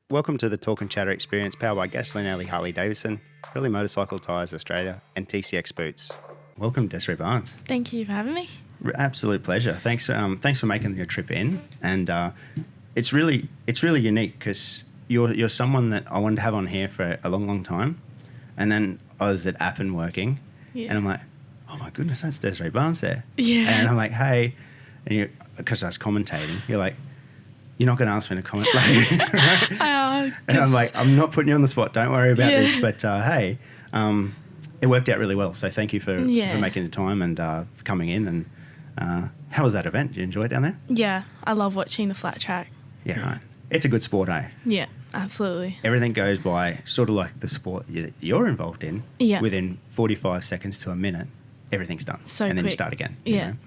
Welcome to the Talk and Chatter experience powered by Gasoline Alley Harley Davidson, Pirelli Motorcycle Tyres Australia, and TCX Boots. Welcome, Desiree Barnes. Thank you for having me. Absolute pleasure. Thanks for making your trip in, and it's really unique because you're someone that I wanted to have on here for a long time, and then I was at Appen working, and I'm like, oh my goodness, that's Desiree Barnes there. Yeah. And I'm like, hey, and because I was commentating, you're like, you're not going to ask me to comment later, right? And I'm like, I'm not putting you on the spot. Don't worry about this. But hey, it worked out really well. So thank you for making the time and for coming in. And how was that event? Did you enjoy it down there? Yeah, I love watching the flat track. Yeah, right. It's a good sport, eh? Yeah, absolutely. Everything goes by sort of like the sport you're involved in. Yeah. Within 45 seconds to a minute, everything's done. So and then quick. You start again. Yeah. You know?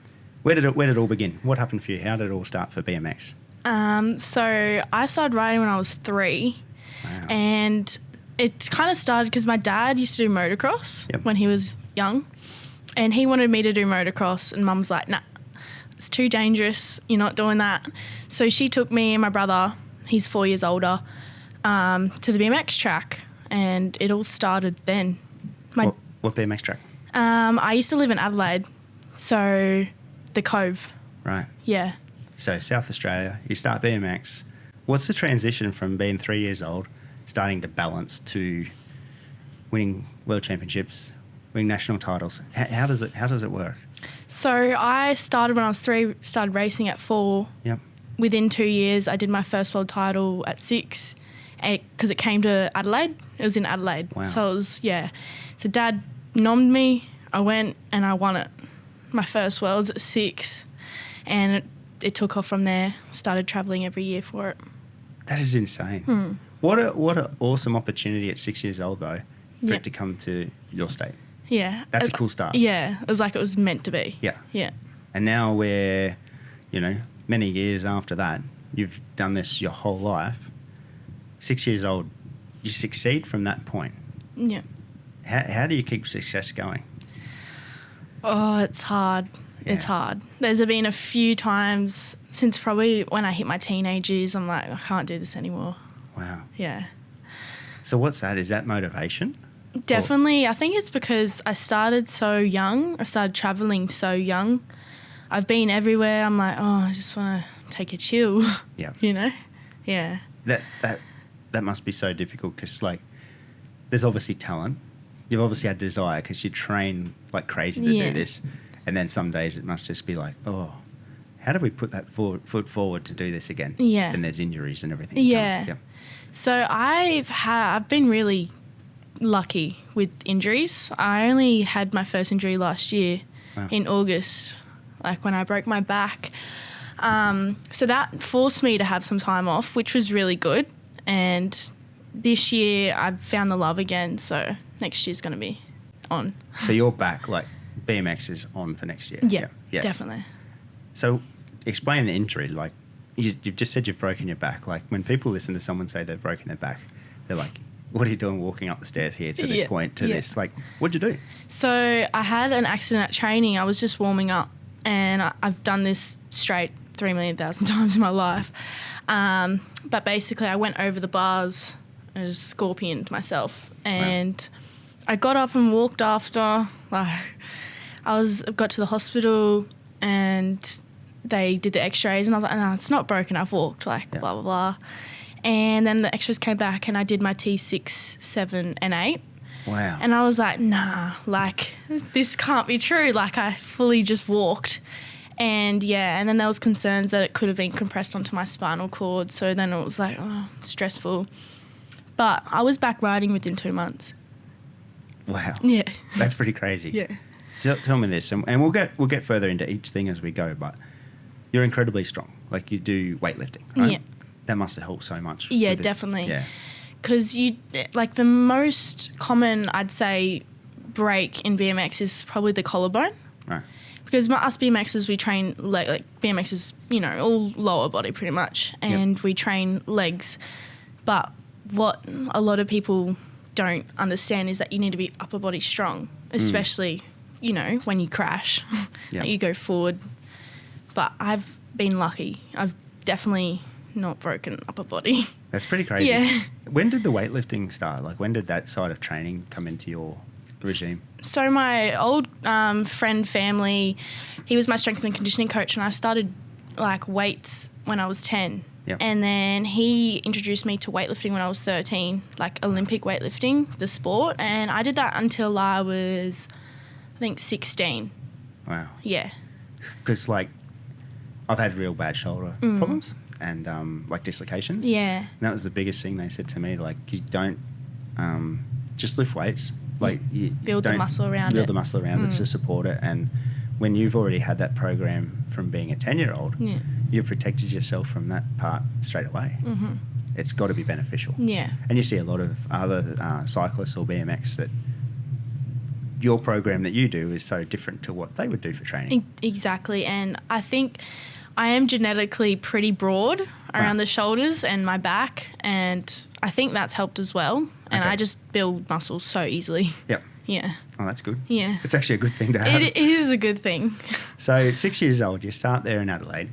Where did it all begin? What happened for you? How did it all start for BMX? So I started riding when I was 3. Wow. And it kind of started because my dad used to do motocross when he was young, and he wanted me to do motocross, and Mum was like, nah, it's too dangerous, you're not doing that. So she took me and my brother, he's 4 years older, to the BMX track, and it all started then. What BMX track? I used to live in Adelaide, so the Cove. Right. Yeah. So South Australia, you start BMX. What's the transition from being 3 years old, starting to balance, to winning world championships, winning national titles? How does it work? So I started when I was 3, started racing at 4. Yep. Within 2 years, I did my first world title at 6 because it came to Adelaide. It was in Adelaide. Wow. So it was, So Dad nommed me. I went and I won it. My first worlds at 6. And it took off from there. Started travelling every year for it. That is insane. What an awesome opportunity at 6 years old, though, for it to come to your state. Yeah. That's a cool start. Yeah. It was like it was meant to be. Yeah. Yeah. And now we're, many years after that, you've done this your whole life. 6 years old, you succeed from that point. Yeah. How do you keep success going? Oh, it's hard. Yeah. It's hard. There's been a few times since probably when I hit my teenage years, I'm like, I can't do this anymore. Wow. Yeah. So what's that? Is that motivation? Definitely. I think it's because I started so young. I started travelling so young. I've been everywhere. I'm like, I just want to take a chill. Yeah. Yeah. That must be so difficult because, there's obviously talent. You've obviously had desire because you train like crazy to do this. And then some days it must just be like, how do we put that foot forward to do this again? Yeah. Then there's injuries and everything. Yeah. So I've been really lucky with injuries. I only had my first injury last year in August, when I broke my back. So that forced me to have some time off, which was really good. And this year I've found the love again. So next year's going to be on. So you're back, BMX is on for next year. Yeah, definitely. So explain the injury. You've just said you've broken your back. When people listen to someone say they've broken their back, they're like, what are you doing walking up the stairs here to this point, to this? What'd you do? So I had an accident at training. I was just warming up, and I've done this straight 3,000,000 times in my life. But basically I went over the bars and just scorpioned myself. And I got up and walked after. Got to the hospital and they did the x-rays and I was like, no, it's not broken. I've walked, blah, blah, blah. And then the x-rays came back and I did my T6, 7 and 8. Wow. And I was like, nah, this can't be true. I fully just walked. And and then there was concerns that it could have been compressed onto my spinal cord. So then it was like, stressful. But I was back riding within 2 months. Wow. Yeah. That's pretty crazy. Yeah. Tell me this, and we'll get further into each thing as we go, but you're incredibly strong. You do weightlifting, right? Yeah. That must have helped so much. Yeah, definitely. Yeah. Because the most common, I'd say, break in BMX is probably the collarbone. Right. Because us BMXers, we train, BMX is, all lower body pretty much, and we train legs. But what a lot of people don't understand is that you need to be upper body strong, especially, when you crash, you go forward. But I've been lucky. I've definitely not broken upper body. That's pretty crazy. Yeah. When did the weightlifting start? Like, when did that side of training come into your regime? So my old friend family, he was my strength and conditioning coach, and I started like weights when I was 10. Yep. And then he introduced me to weightlifting when I was 13, like Olympic weightlifting, the sport. And I did that until I was, I think, 16. Wow. Yeah. Because, like, I've had real bad shoulder problems and, like, dislocations. Yeah. And that was the biggest thing they said to me. Like, you don't just lift weights. Like, you build the muscle around it. Build the muscle around it to support it. And when you've already had that program from being a 10-year-old, you've protected yourself from that part straight away. Mm-hmm. It's got to be beneficial. Yeah. And you see a lot of other cyclists or BMX that your program that you do is so different to what they would do for training. Exactly. And I think I am genetically pretty broad around the shoulders and my back, and I think that's helped as well. And I just build muscles so easily. Yep. Yeah. Oh, that's good. Yeah. It's actually a good thing to have. It is a good thing. So 6 years old, you start there in Adelaide.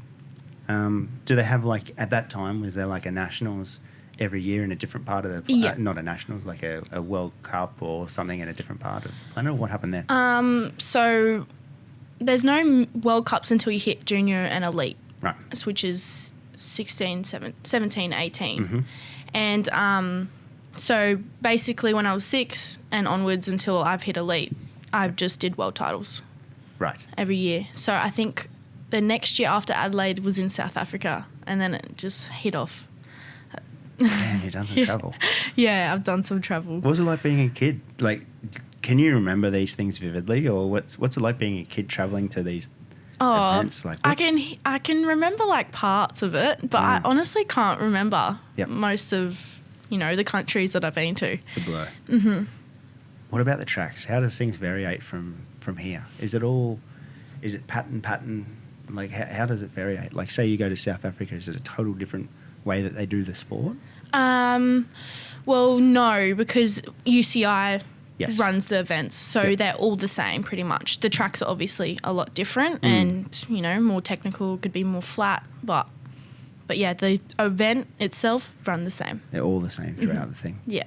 Do they have, like, at that time, was there like a nationals every year in a different part of the, not a nationals, like a World Cup or something in a different part of the planet? What happened there? So there's no World Cups until you hit junior and elite. Right. Which is 16, 17, 18. Mm-hmm. And so basically when I was 6 and onwards until I've hit elite, I've just did world titles. Right. Every year. So I think the next year after Adelaide was in South Africa, and then it just hit off. Damn, you've done some travel. Yeah, I've done some travel. What was it like being a kid? Like, can you remember these things vividly, or what's it like being a kid traveling to these events? Like, I can remember like parts of it, but I honestly can't remember most of the countries that I've been to. It's a blur. Mm-hmm. What about the tracks? How does things variate from here? Is it pattern? Like, how does it variate? Like, say you go to South Africa, is it a total different way that they do the sport? Well, no, because UCI runs the events, so they're all the same pretty much. The tracks are obviously a lot different and, more technical, could be more flat, but yeah, the event itself run the same. They're all the same throughout the thing. Yeah.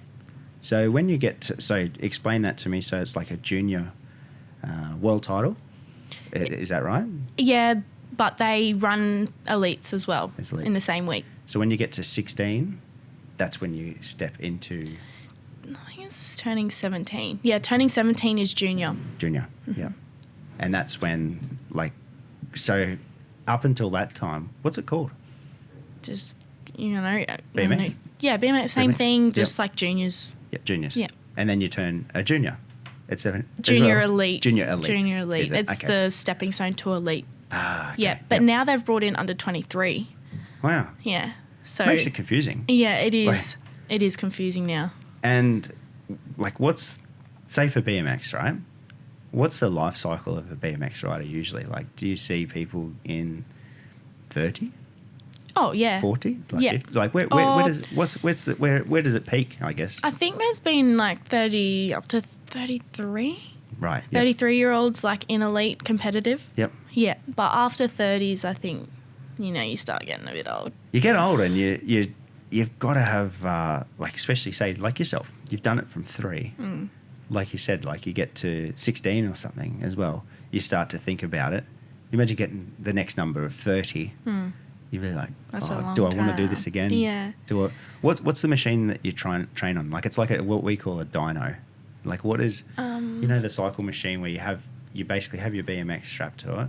So when you get to, so explain that to me. So it's like a junior world title. Is that right? Yeah, but they run elites as well in the same week. So when you get to 16, that's when you step into... I think it's turning 17. Yeah, turning 17 is junior. Junior, yeah. And that's when, like, so up until that time, what's it called? Just, BMX? Yeah, BMX, same thing, just like juniors. Yeah, juniors. Yeah. And then you turn a junior at 7. Junior elite. Junior elite. Junior elite. It's the stepping stone to elite. Ah, okay. Yeah, but now they've brought in under 23. Wow. Yeah. So makes it confusing. Yeah, it is. It is confusing now. And, like, say for BMX, right? What's the life cycle of a BMX rider usually? Like, do you see people in 30? Oh, yeah. 40? Like, yeah. 50? Like, where does it peak, I guess? I think there's been like 30 up to 33. Right. 33-year-olds like in elite competitive. Yep. Yeah, but after 30s, I think, you start getting a bit old. You get older and you've got to have, like, especially say like yourself, you've done it from 3. Like you said, like you get to 16 or something as well, you start to think about it. You imagine getting the next number of 30. You'd be like, do I want to do this again? Yeah. What's the machine that you try and train on? Like, it's like what we call a dyno. Like, what is, the cycle machine where you basically have your BMX strapped to it,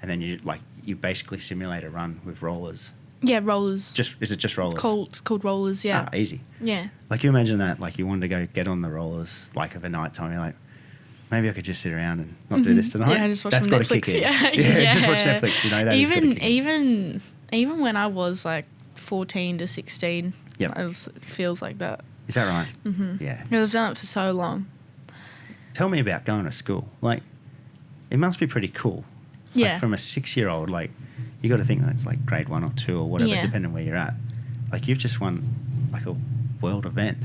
and then you basically simulate a run with rollers. Yeah, rollers. Is it just rollers? It's called rollers, yeah. Ah, easy. Yeah. Like, you imagine that, like, you wanted to go get on the rollers, like, of a night time. You're like, maybe I could just sit around and not do this tonight. Yeah, just watch That's some got Netflix. to kick in. Yeah, just watch Netflix. That Even when I was like 14 to 16, it feels like that. Is that right? Mm-hmm. Yeah. Because I've done it for so long. Tell me about going to school. Like, it must be pretty cool. Yeah. Like, from a 6-year-old, like, you got to think that's like grade 1 or 2 or whatever, depending on where you're at. Like, you've just won like a world event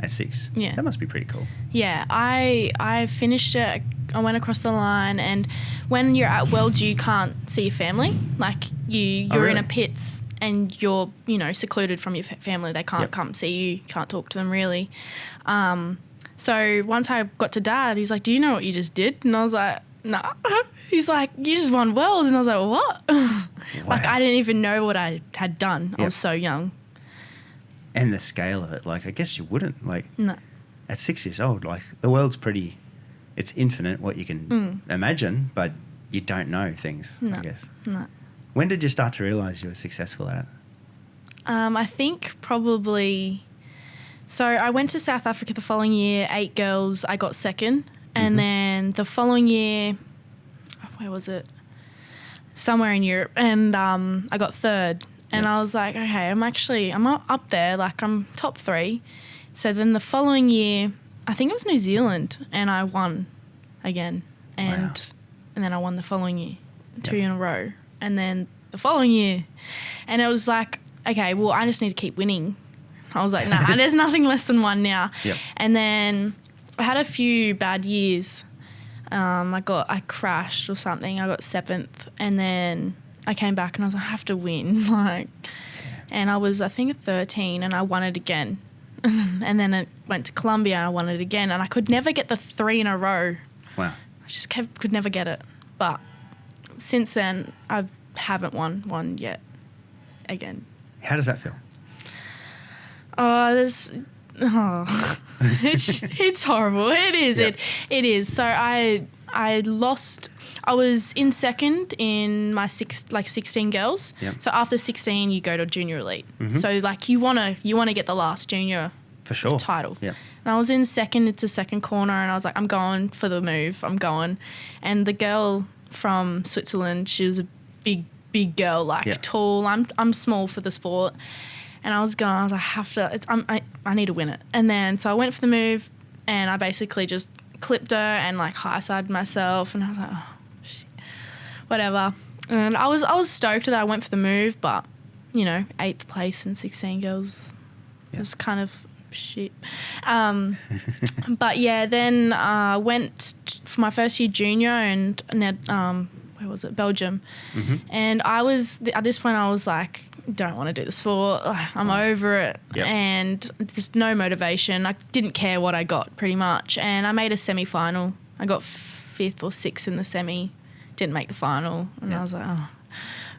at 6. Yeah. That must be pretty cool. Yeah. I finished it. I went across the line, and when you're at Worlds, you can't see your family. Like, you're in a pits and you're, you know, secluded from your family. They can't come see you, can't talk to them really. So once I got to Dad, he's like, do you know what you just did? And I was like, nah. He's like, you just won Worlds. And I was like, what? Wow. Like, I didn't even know what I had done. I was so young. And the scale of it, like, I guess you wouldn't. Like, no. At 6 years old, like, the world's pretty, it's infinite what you can imagine, but you don't know things, I guess. No. When did you start to realise you were successful at it? I think probably... So I went to South Africa the following year, 8 girls, I got second. And then the following year, where was it? Somewhere in Europe. And I got third. And I was like, okay, I'm up there, like I'm top 3. So then the following year, I think it was New Zealand, and I won again. And then I won the following year, 2 in a row. And then the following year. And it was like, okay, well, I just need to keep winning. I was like, nah, there's nothing less than 1 now. Yep. And then I had a few bad years. I crashed or something. I got 7th, and then I came back and I was like, I have to win. And I was, I think, 13, and I won it again. And then it went to Colombia and I won it again. And I could never get the 3 in a row. Wow. I just could never get it. But since then, I haven't won one yet again. How does that feel? It's horrible. It is. Yep. It is. So I lost. I was in second in my 16 girls. Yep. So after 16, you go to junior elite. So like you wanna get the last junior for sure title. Yeah. And I was in second into second corner, and I was like, I'm going for the move. I'm going. And the girl from Switzerland, she was a big girl, like tall. I'm small for the sport. And I was like, I need to win it. And then, so I went for the move, and I basically just clipped her and like high-sided myself. And I was like, oh, shit, whatever. And I was stoked that I went for the move, but, you know, 8th place in 16 girls was kind of shit. But yeah, then I went for my first year junior and where was it? Belgium. And at this point I was like, don't want to do the sport. I'm over it. Yep. And just no motivation. I didn't care what I got pretty much. And I made a semi-final. I got 5th or 6th in the semi. Didn't make the final. And I was like, oh,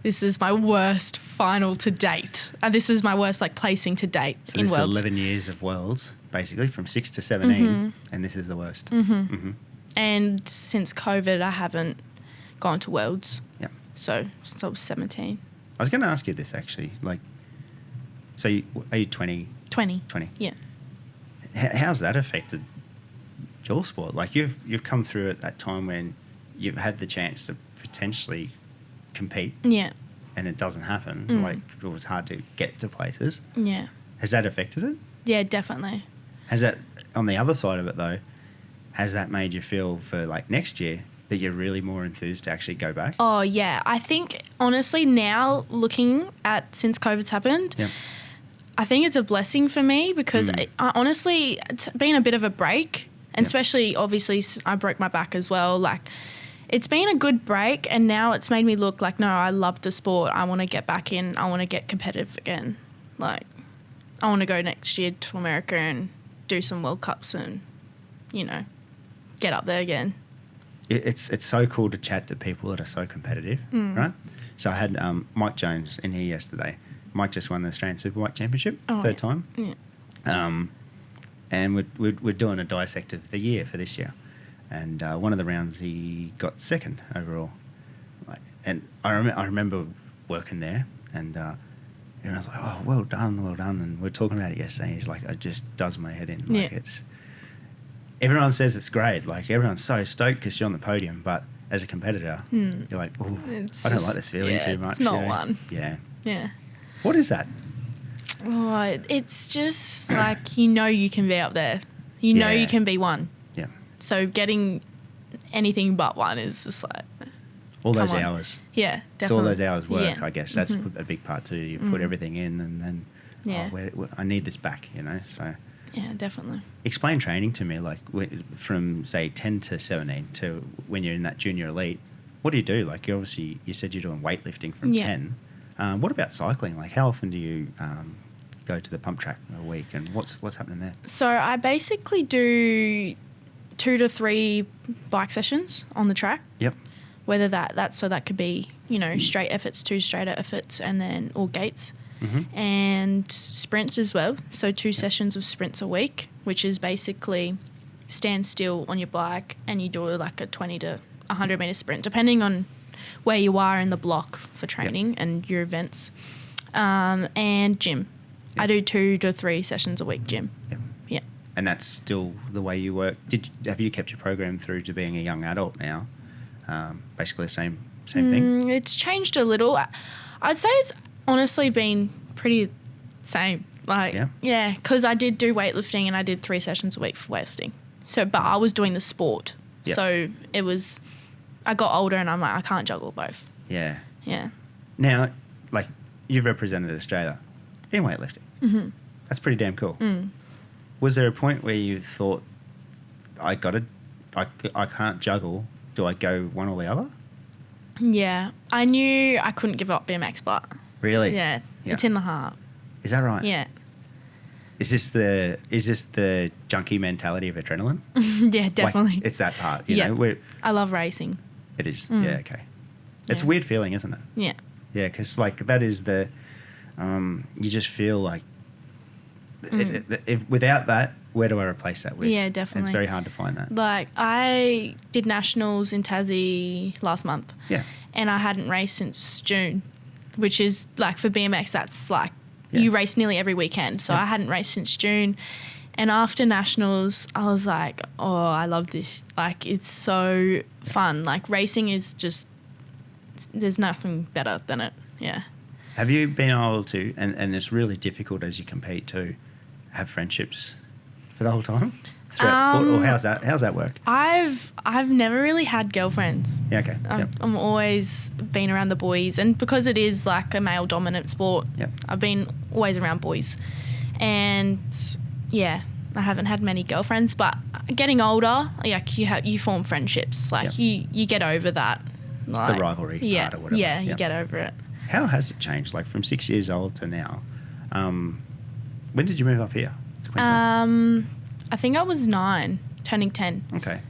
this is my worst final to date. And this is my worst like placing to date so in this Worlds. Is 11 years of Worlds, basically from 6 to 17. And this is the worst. And since COVID, I haven't gone to Worlds. Yeah. So since I was 17. I was going to ask you this actually, like, so are you 20? 20. 20. Yeah. How's that affected your sport? Like you've come through at that time when you've had the chance to potentially compete. Yeah. And it doesn't happen. Like it was hard to get to places. Yeah. Has that affected it? Yeah, definitely. Has that, on the other side of it though, has that made you feel for like next year that you're really more enthused to actually go back? Oh, yeah. I think, honestly, now looking at since COVID's happened, I think it's a blessing for me because, honestly, it's been a bit of a break. And especially, obviously, I broke my back as well. Like, it's been a good break, and now it's made me look like, no, I love the sport. I want to get back in. I want to get competitive again. Like, I want to go next year to America and do some World Cups and, you know, get up there again. It's so cool to chat to people that are so competitive, right? So I had Mike Jones in here yesterday. Mike just won the Australian Superbike Championship, third time. Yeah. And we're doing a dissect of the year for this year. And one of the rounds he got second overall. And I remember working there, and everyone's like, oh, well done. And we're talking about it yesterday. And he's like, it just does my head in. Like it's... Everyone says it's great. Like, everyone's so stoked because you're on the podium, but as a competitor, you're like, oh, I don't like this feeling too much. It's not one. Yeah. Yeah. What is that? Oh, it's just like, you know you can be up there. You know you can be one. Yeah. So getting anything but one is just like... All those hours. Yeah, definitely. It's all those hours work, I guess. That's a big part too. You put everything in and then, I need this back, you know, so... Yeah, definitely. Explain training to me, like from say 10 to 17 to when you're in that junior elite. What do you do? Like you said you're doing weightlifting from 10. What about cycling? Like, how often do you go to the pump track a week, and what's happening there? So I basically do 2 to 3 bike sessions on the track. Yep. Whether that could be, straight efforts, 2 straight efforts, and then all gates. Mm-hmm. And sprints as well. So 2 sessions of sprints a week, which is basically stand still on your bike and you do like a 20 to 100 meter sprint, depending on where you are in the block for training and your events. And gym. Yep. I do 2 to 3 sessions a week gym. Yep. Yeah. And that's still the way you work. Have you kept your program through to being a young adult now? Basically the same thing? It's changed a little. I'd say it's honestly been pretty same. Yeah, because I did do weightlifting and I did 3 sessions a week for weightlifting. So, but I was doing the sport. Yep. So it was, I got older and I'm like, I can't juggle both. Yeah. Yeah. Now, like, you've represented Australia in weightlifting. Mm-hmm. That's pretty damn cool. Mm. Was there a point where you thought, I can't juggle, do I go one or the other? Yeah. I knew I couldn't give up BMX, but... Really? Yeah. It's in the heart. Is that right? Yeah. Is this the junkie mentality of adrenaline? Yeah, definitely. Like, it's that part, you know? I love racing. It is. Yeah, okay. It's a weird feeling, isn't it? Yeah. Yeah, because like that is the, you just feel like, if without that, where do I replace that with? Yeah, definitely. And it's very hard to find that. Like, I did nationals in Tassie last month. Yeah. And I hadn't raced since June, which is like for BMX, that's like you race nearly every weekend. So I hadn't raced since June. And after nationals, I was like, oh, I love this. Like, it's so fun. Like, racing is just, there's nothing better than it. Yeah. Have you been able to, and it's really difficult as you compete too, have friendships for the whole time throughout sport? Or how's that work? I've never really had girlfriends. Yeah, okay. I'm always been around the boys, and because it is like a male dominant sport, I've been always around boys. And yeah, I haven't had many girlfriends, but getting older, like you form friendships. Like you get over that. Like, the rivalry part or whatever. Yeah, you get over it. How has it changed? Like from 6 years old to now. When did you move up here to Queensland? I think I was 9, turning 10. Okay.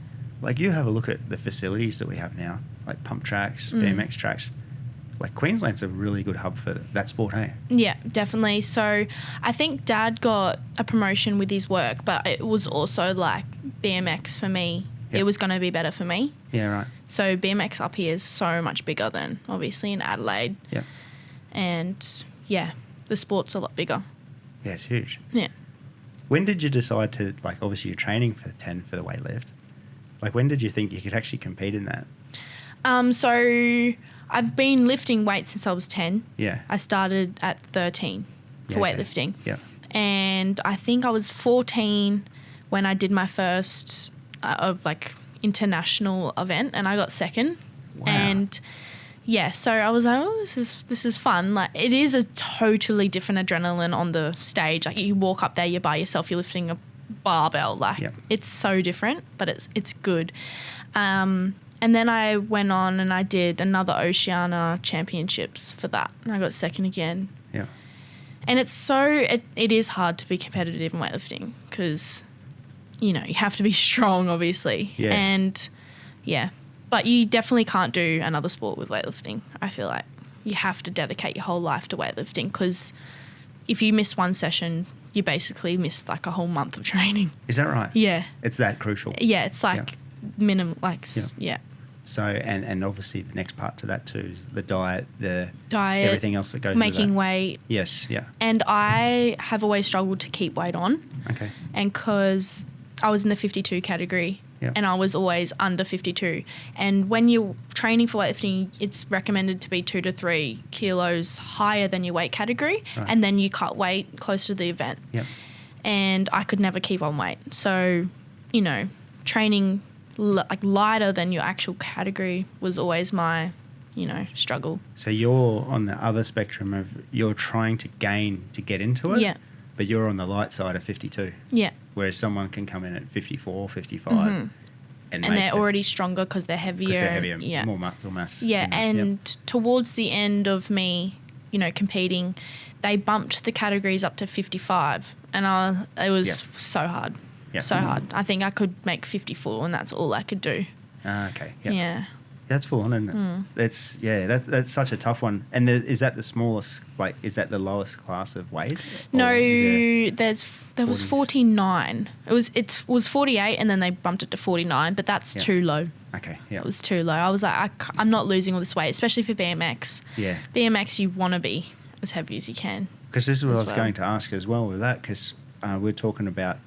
Like, you have a look at the facilities that we have now, like pump tracks, BMX tracks. Like, Queensland's a really good hub for that sport, hey? Yeah, definitely. So I think Dad got a promotion with his work, but it was also like BMX for me. It was going to be better for me. Yeah, right. So BMX up here is so much bigger than obviously in Adelaide. Yeah. And yeah, the sport's a lot bigger. Yeah, it's huge. Yeah. When did you decide to, like, obviously you're training for 10 for the weightlift. Like, when did you think you could actually compete in that? So I've been lifting weights since I was 10. Yeah. I started at 13 for weightlifting. Yeah. And I think I was 14 when I did my first international event, and I got second. Wow. And yeah, so I was like, oh, this is fun. Like, it is a totally different adrenaline on the stage. Like, you walk up there, you're by yourself, you're lifting a barbell. Like, it's so different, but it's good. And then I went on and I did another Oceania Championships for that, and I got second again. Yeah. And it is hard to be competitive in weightlifting because, you know, you have to be strong, obviously. Yeah. And yeah. But you definitely can't do another sport with weightlifting. I feel like you have to dedicate your whole life to weightlifting, because if you miss one session, you basically miss like a whole month of training. Is that right? Yeah. It's that crucial. Yeah, it's like minimum, like, yeah. So, and obviously the next part to that too is the diet, everything else that goes with that. Making weight. Yes, yeah. And I have always struggled to keep weight on. Okay. And because I was in the 52 category, and I was always under 52. And when you're training for weightlifting, it's recommended to be 2 to 3 kilos higher than your weight category, and then you cut weight close to the event. Yep. And I could never keep on weight. So, you know, training like lighter than your actual category was always my, you know, struggle. So you're on the other spectrum of you're trying to gain to get into it, but you're on the light side of 52. Yeah. Whereas someone can come in at 54, 55 and they're already stronger because they're heavier. Because they're heavier, more muscle mass. Yeah, and towards the end of me competing, they bumped the categories up to 55, and it was so hard, so hard. I think I could make 54, and that's all I could do. Okay. Yeah. That's full on, isn't it? That's such a tough one. And is that the smallest? Like, is that the lowest class of weight? No, there was 49. It was 48, and then they bumped it to 49. But that's too low. Okay, yeah, it was too low. I was like, I'm not losing all this weight, especially for BMX. Yeah, BMX, you want to be as heavy as you can. Because this is what I was going to ask as well with that. Because we're talking about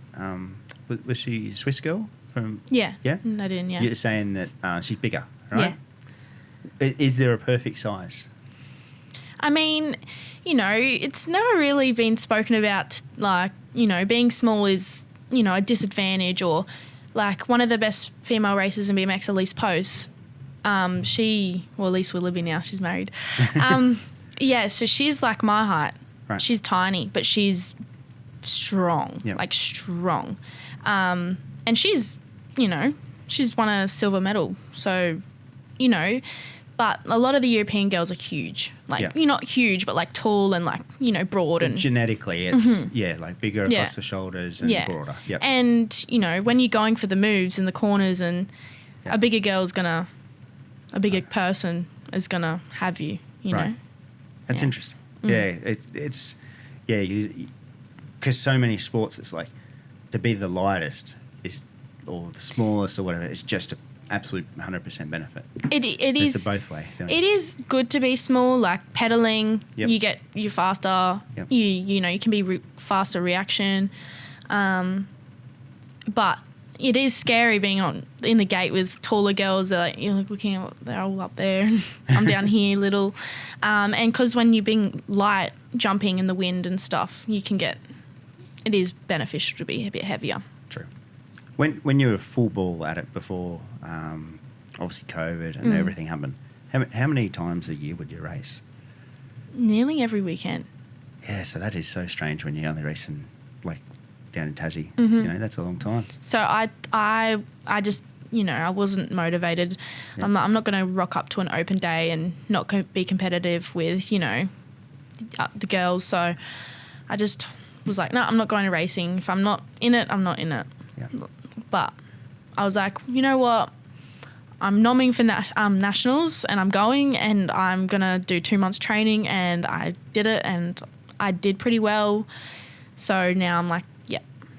was she a Swiss girl from? Yeah. Yeah. I didn't. Yeah. You're saying that she's bigger. Right? Yeah. Is there a perfect size? I mean, it's never really been spoken about, like, being small is, a disadvantage, or like one of the best female racers in BMX, Elise Post. Elise Willoughby now, she's married. So she's like my height. Right. She's tiny, but she's strong, like strong. And she's won a silver medal. So, but a lot of the European girls are huge. Like, you're not huge, but like tall and like, broad. And genetically, it's, like bigger across the shoulders and broader. Yep. And, when you're going for the moves in the corners, and a bigger person is going to have you, know. That's interesting. Yeah, it's because so many sports, it's like to be the lightest or the smallest or whatever, it's just an absolute 100% benefit. It is. It's a both way thing. It is good to be small, like pedaling. You're faster. Yep. You can be faster reaction, but it is scary being in the gate with taller girls. They're like, you're looking at, they're all up there, and I'm down here little, and because when you're being light, jumping in the wind and stuff, it is beneficial to be a bit heavier. True. When you were full ball at it before, obviously COVID and everything happened, how many times a year would you race? Nearly every weekend. Yeah, so that is so strange when you're only racing like down in Tassie. That's a long time. So I just, I wasn't motivated. Yep. I'm not going to rock up to an open day and not be competitive with, the girls. So I just was like, no, I'm not going to racing. If I'm not in it, I'm not in it. Yeah. But I was like, you know what? I'm nomming for nationals, and I'm going, and I'm going to do 2 months training, and I did it, and I did pretty well. So now I'm like,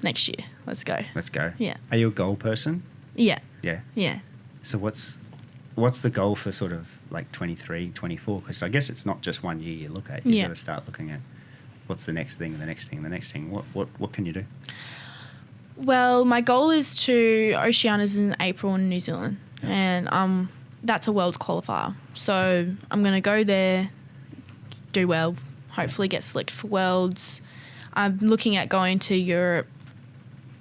next year, let's go. Let's go. Yeah. Are you a goal person? Yeah. Yeah. Yeah. So what's the goal for sort of like 23, 24? Because I guess it's not just 1 year you look at. You've got to start looking at what's the next thing, the next thing, the next thing. What can you do? Well, my goal is to Oceanias in April in New Zealand, and that's a Worlds qualifier. So I'm going to go there, do well, hopefully get selected for Worlds. I'm looking at going to Europe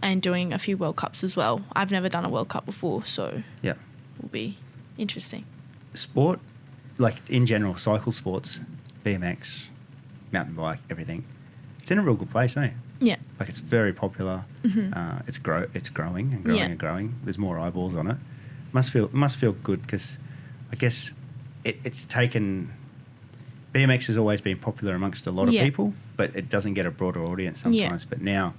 and doing a few World Cups as well. I've never done a World Cup before, so it will be interesting. Sport, like in general, cycle sports, BMX, mountain bike, everything, it's in a real good place, isn't it? Yeah. Like it's very popular. It's growing and growing and growing. There's more eyeballs on it. Must feel good because I guess it's taken. BMX has always been popular amongst a lot of people, but it doesn't get a broader audience sometimes. But now,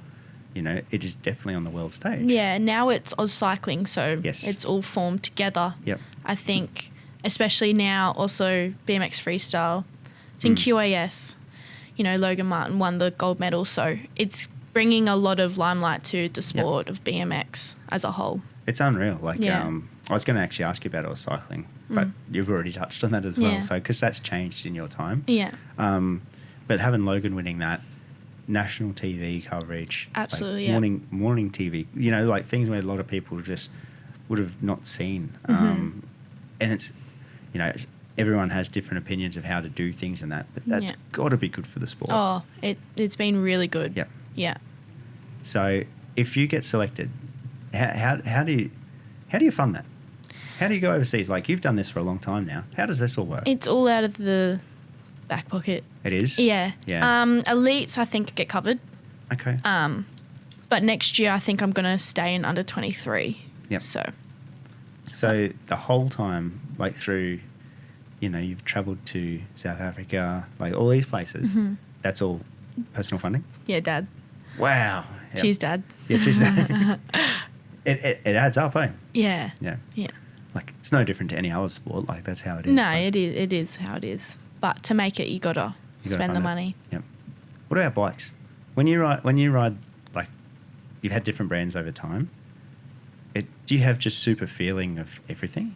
it is definitely on the world stage. Yeah, now it's Oz Cycling, so it's all formed together. Yep. I think, especially now, also BMX Freestyle. It's in QAS. Logan Martin won the gold medal, so it's bringing a lot of limelight to the sport of BMX as a whole. It's unreal. Like, I was going to actually ask you about Oz Cycling, but you've already touched on that as well. So, because that's changed in your time. Yeah. But having Logan winning that, national TV coverage. Absolutely, like morning TV, like things where a lot of people just would have not seen. And it's, everyone has different opinions of how to do things and that, but that's got to be good for the sport. Oh, it's been really good. Yeah. Yeah. So if you get selected, how do you fund that? How do you go overseas? Like, you've done this for a long time now. How does this all work? It's all out of the back pocket. It is? Yeah. Yeah. Elites, I think, get covered. Okay. But next year, I think I'm going to stay in under 23. Yep. So the whole time, like through you know, you've travelled to South Africa, like all these places. Mm-hmm. That's all personal funding? Yeah, Dad. Wow. Yep. Cheers, Dad. Yeah, cheers, Dad. It adds up, eh? Yeah. Yeah. Yeah. Like, it's no different to any other sport. Like, that's how it is. No, right? it is how it is. But to make it, you gotta spend the money. Yep. What about bikes? When you ride, like, you've had different brands over time. Do you have just super feeling of everything?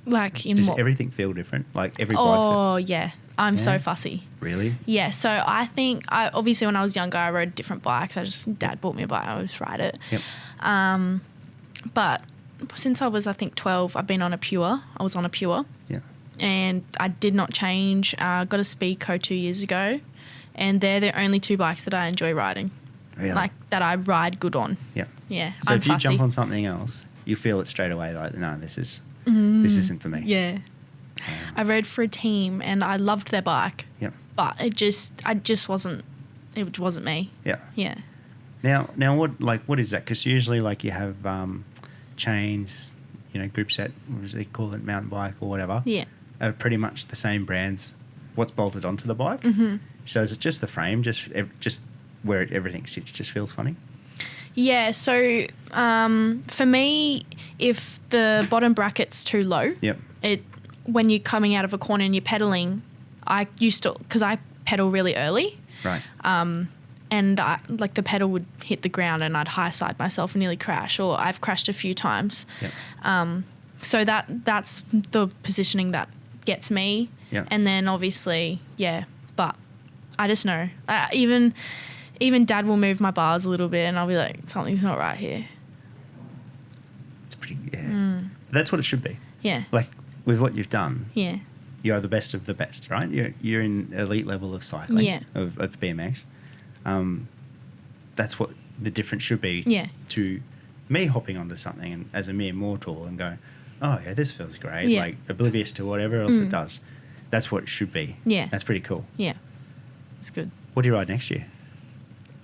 Like in Does what? everything feel different? Like every bike? Oh, yeah. I'm so fussy. Really? Yeah, so I think, obviously when I was younger, I rode different bikes. Dad bought me a bike, I would just ride it. Yep. But since I was, I think, 12, I've been on a Pure. I was on a Pure. Yeah. And I did not change. I got a Speedco 2 years ago, and they're the only two bikes that I enjoy riding. Really? Like, that I ride good on. Yeah. Yeah, So I'm if you fussy. jump on something else, you feel it straight away, like, no, this isn't for me. Yeah. I rode for a team, and I loved their bike. Yep. But it wasn't me. Yeah. Yeah. Now what is that? Because usually, like, you have chains, you know, group set, what does they call it, mountain bike or whatever. Yeah. Are pretty much the same brands. What's bolted onto the bike? Mm-hmm. So is it just the frame, just where everything sits, just feels funny? Yeah, so for me, if the bottom bracket's too low, Yep. When you're coming out of a corner and you're pedaling, because I pedal really early, Right. and the pedal would hit the ground and I'd high side myself and nearly crash, or I've crashed a few times. Yep. So that's the positioning that gets me. Yep. And then obviously, yeah, but I just know. Even Dad will move my bars a little bit and I'll be like, something's not right here. It's pretty, yeah. That's what it should be. Yeah. Like, with what you've done, Yeah. you are the best of the best, right? You're in elite level of cycling, Yeah. of BMX. That's what the difference should be Yeah. to me hopping onto something and, as a mere mortal, and going, oh, yeah, this feels great, Yeah. like oblivious to whatever else it does. That's what it should be. Yeah. That's pretty cool. Yeah. It's good. What do you ride next year?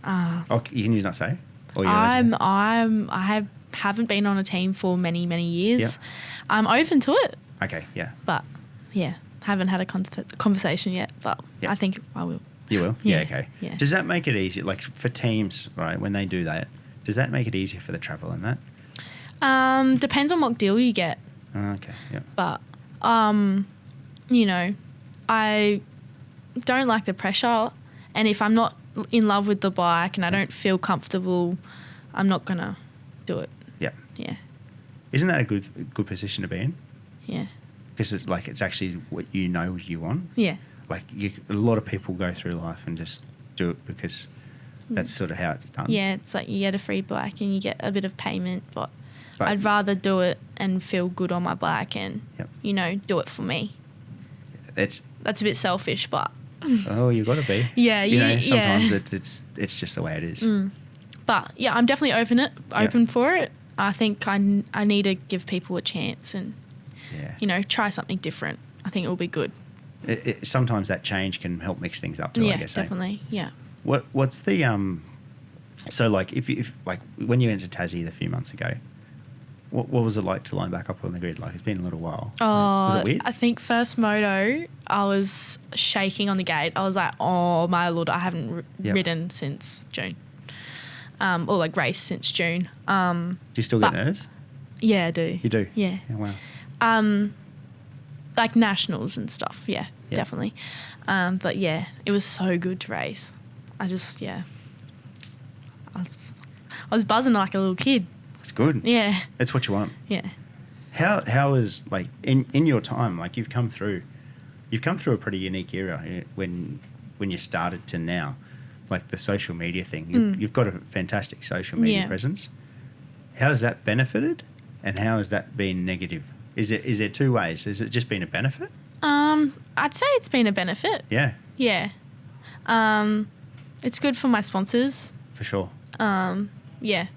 Can you not say? Or I haven't been on a team for many, many years. Yep. I'm open to it, Okay, yeah. but yeah, haven't had a conversation yet, but Yep. I think I will. You will? Yeah, Okay. yeah. Does that make it easier, like for teams, right, when they do that, does that make it easier for the travel and that? Depends on what deal you get, Okay, yeah. but you know, I don't like the pressure, and if I'm not in love with the bike and I don't feel comfortable, I'm not gonna do it. Yeah. Yeah. Isn't that a good position to be in? Yeah. Because it's actually what you know you want. Yeah. Like, a lot of people go through life and just do it because that's sort of how it's done. Yeah, it's like you get a free bike and you get a bit of payment, but But- I'd rather do it and feel good on my bike and, Yep. you know, do it for me. It's That's a bit selfish, but you got to be. Yeah, you know, yeah. sometimes it's just the way it is. but yeah, I'm definitely open for it. I think I need to give people a chance and, Yeah. you know, try something different. I think it will be good. Sometimes that change can help mix things up too, Yeah, I guess. Eh? definitely. Yeah. What's the so like if like when you went to Tassie a few months ago, what was it like to line back up on the grid? Like, it's been a little while. Was it weird? I think first moto, I was shaking on the gate. I was like, oh my Lord, I haven't ridden since June. Or like raced since June. Do you still get nerves? Yeah, I do. You do? Yeah. Wow. Like nationals and stuff. Yeah, definitely. But yeah, it was so good to race. I was buzzing like a little kid. It's good. Yeah. It's what you want. Yeah. How is, like, in your time, like, you've come through a pretty unique era when you started to now, like the social media thing. You've got a fantastic social media presence. How has that benefited, and how has that been negative? Is there two ways? Has it just been a benefit? I'd say it's been a benefit. Yeah. Yeah. It's good for my sponsors. For sure. Yeah.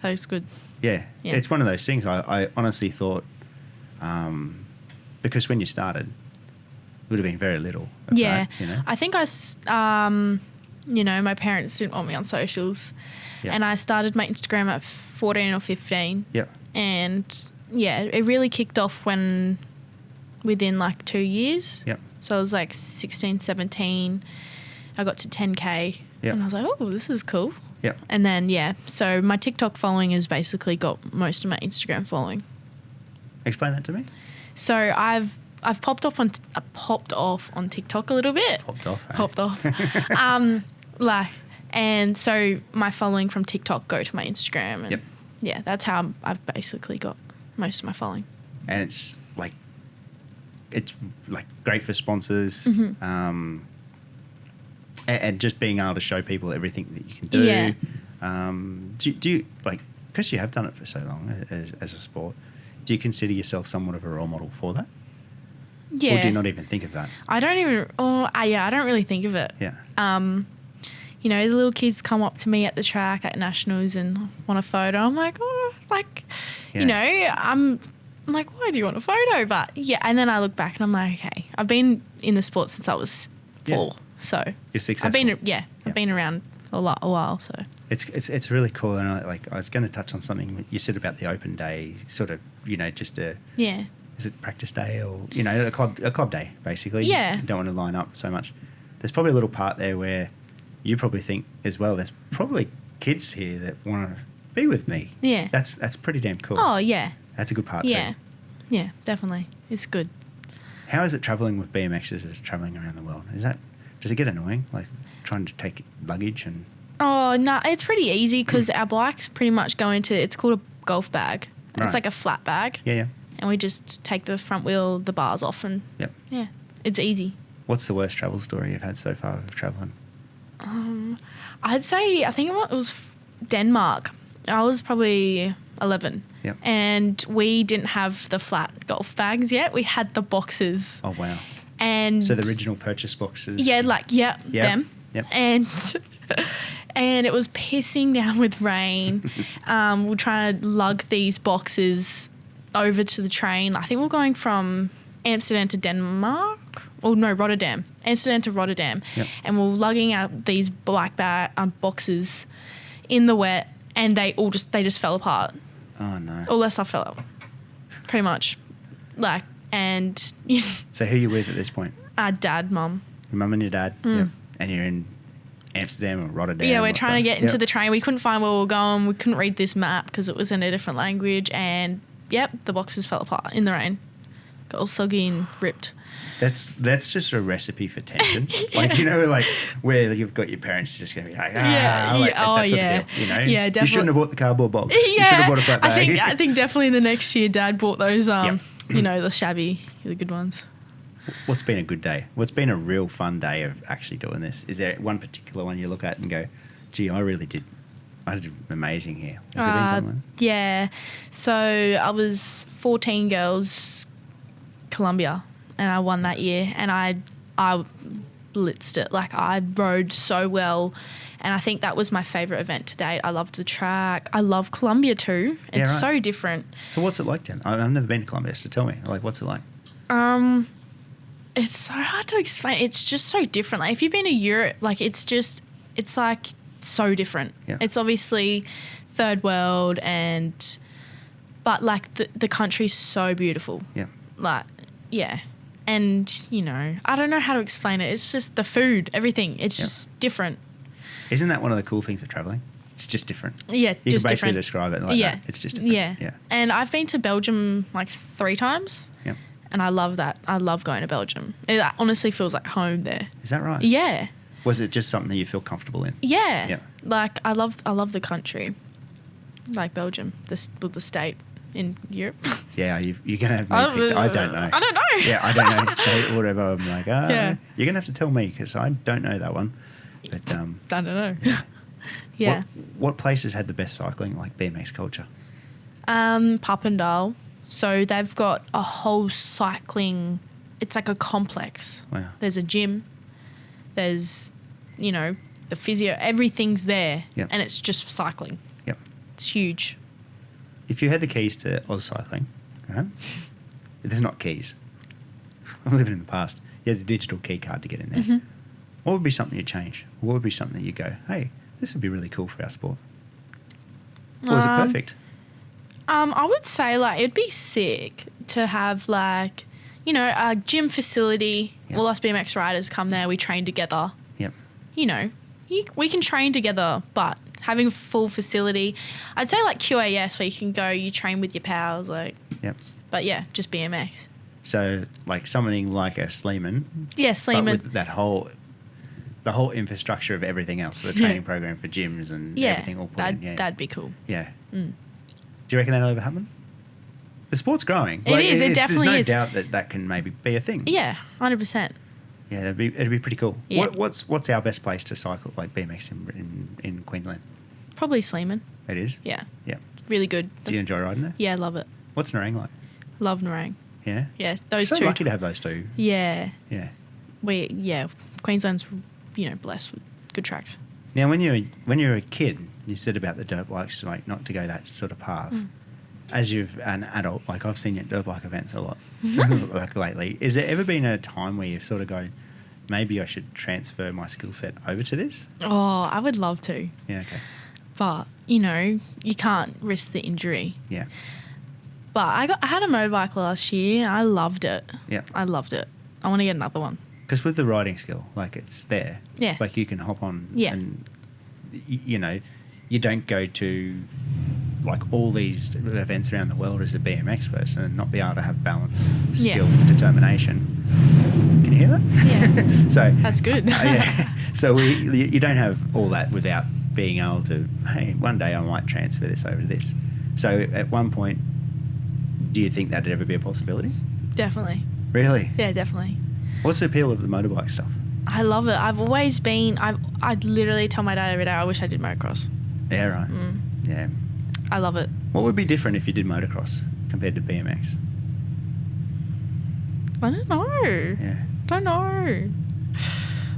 So it's good. Yeah. Yeah. It's one of those things. I honestly thought, because when you started, it would have been very little of Yeah. that, you know? I think you know, my parents didn't want me on socials. Yeah. And I started my Instagram at 14 or 15. Yep. And yeah, it really kicked off when within like 2 years. Yep. So I was like 16, 17. I got to 10K. Yep. And I was like, oh, this is cool. Yep. And then, yeah, so my TikTok following has basically got most of my Instagram following. Explain that to me. So I've popped off on TikTok a little bit. Popped off. And so my following from TikTok go to my Instagram. And Yep. yeah, that's how I've basically got most of my following. And it's like great for sponsors. Mm-hmm. And just being able to show people everything that you can do. Yeah. Do you like, because you have done it for so long as a sport, do you consider yourself somewhat of a role model for that? Yeah. Or do you not even think of that? I don't really think of it. Yeah. You know, the little kids come up to me at the track at nationals and want a photo. I'm like, you know, I'm like, why do you want a photo? But yeah, and then I look back and I'm like, okay, I've been in the sport since I was 4, so you're successful. I've been around a while. So it's really cool. And I was going to touch on something you said about the open day, sort of, you know, just a is it practice day or, you know, a club day basically? Yeah. You don't want to line up so much. There's probably a little part there where you probably think as well, there's probably kids here that want to be with me. Yeah. That's pretty damn cool. Oh yeah. That's a good part too. Yeah, definitely. It's good. How is it travelling with BMXs as travelling around the world? Does it get annoying, like trying to take luggage and? Oh no, it's pretty easy because our bikes pretty much go into, it's called a golf bag. Right. It's like a flat bag. Yeah. And we just take the front wheel, the bars off, and yeah, it's easy. What's the worst travel story you've had so far with travelling? I'd say, I think it was Denmark. I was probably 11. Yep. And we didn't have the flat golf bags yet. We had the boxes. Oh, wow. And so the original purchase boxes? Yeah, them. Yep. And it was pissing down with rain. We're trying to lug these boxes over to the train. I think we're going from Amsterdam to Denmark. Oh, no, Rotterdam. Amsterdam to Rotterdam. Yep. And we're lugging out these black boxes in the wet, and they just fell apart. Oh, no. All that stuff fell out, pretty much. And so who are you with at this point? Dad, Mum. Your mum and your dad? Yep. And you're in Amsterdam or Rotterdam? Yeah, we're trying to get into the train. We couldn't find where we were going. We couldn't read this map because it was in a different language. And, the boxes fell apart in the rain. Got all soggy and ripped. That's just a recipe for tension. Like, you know, like where you've got your parents just going to be like, it's that sort of deal, you know? Yeah, definitely. You shouldn't have bought the cardboard box. You should have bought a flat bag. I think definitely the next year Dad bought those, you know, the good ones. What's been a good day? What's been a real fun day of actually doing this? Is there one particular one you look at and go, gee, I did amazing here? Has there been something? Yeah. So I was 14 girls, Colombia, and I won that year, and I blitzed it. Like, I rode so well, and I think that was my favourite event to date. I loved the track. I love Colombia too. It's so different. So what's it like then? I've never been to Colombia, so tell me, like, what's it like? It's so hard to explain. It's just so different. Like, if you've been to Europe, like, it's like so different. Yeah. It's obviously third world, but like the country's so beautiful. Yeah. Like, yeah. And, you know, I don't know how to explain it. It's just the food, everything. It's just different. Isn't that one of the cool things of travelling? It's just different. Yeah, you just can basically different. describe it like that. It's just different. Yeah. And I've been to Belgium like 3 times. Yeah. And I love that. I love going to Belgium. It honestly feels like home there. Is that right? Yeah. Was it just something that you feel comfortable in? Yeah. Yeah. Like, I love the country. Like Belgium, the state in Europe. Yeah, you're going to have me picked. I don't know. I don't know. Yeah, I don't know state or whatever. I'm like, you're going to have to tell me because I don't know that one. But I don't know. Yeah. What places had the best cycling, like BMX culture? Papendal. So they've got a whole cycling, it's like a complex. Wow. There's a gym. There's, you know, the physio, everything's there. Yep. And it's just cycling. Yep. It's huge. If you had the keys to Oz Cycling, right? There's not keys. I'm living in the past. You had a digital key card to get in there. Mm-hmm. What would be something you'd change? What would be something you go, hey, this would be really cool for our sport? Or is it perfect? I would say, like, it'd be sick to have, like, you know, a gym facility. Yep. All us BMX riders come there. We train together. Yep. You know, we can train together, but having a full facility, I'd say like QAS where you can go, you train with your pals, like. Yep. But yeah, just BMX. So like something like a Sleeman. Yeah, Sleeman. But with the whole infrastructure of everything else, the training program for gyms and everything all put in. Yeah, that'd be cool. Yeah. Do you reckon that'll ever happen? The sport's growing. It is. It definitely is. There's no doubt that can maybe be a thing. Yeah, 100%. Yeah, it'd be pretty cool. Yeah. What's our best place to cycle like BMX in Queensland? Probably Sleeman. It is. Yeah. Yeah. Really good. Do you enjoy riding there? Yeah, I love it. What's Nerang like? Love Nerang. Yeah. Yeah, those so two. Lucky to have those two. Yeah. Yeah. Queensland's blessed with good tracks. Now, when you were a kid, you said about the dirt bikes, like not to go that sort of path. As you've an adult, like I've seen you at dirt bike events a lot, like lately. Has there ever been a time where you've sort of go, maybe I should transfer my skill set over to this? Oh, I would love to. Yeah. Okay. But you can't risk the injury. Yeah. But I had a motorbike last year. I loved it. Yeah. I loved it. I want to get another one. Because with the riding skill, like it's there. Yeah. Like you can hop on. Yeah. And you don't go to like all these events around the world as a BMX person and not be able to have balance, skill, determination. Can you hear that? Yeah. So that's good. Yeah. So you don't have all that without being able to. Hey, one day I might transfer this over to this. So at one point, do you think that'd ever be a possibility? Definitely. Really? Yeah, definitely. What's the appeal of the motorbike stuff? I love it. I've always been. I literally tell my dad every day, I wish I did motocross. Yeah. Right. Yeah. I love it. What would be different if you did motocross compared to BMX? I don't know. Yeah. Don't know.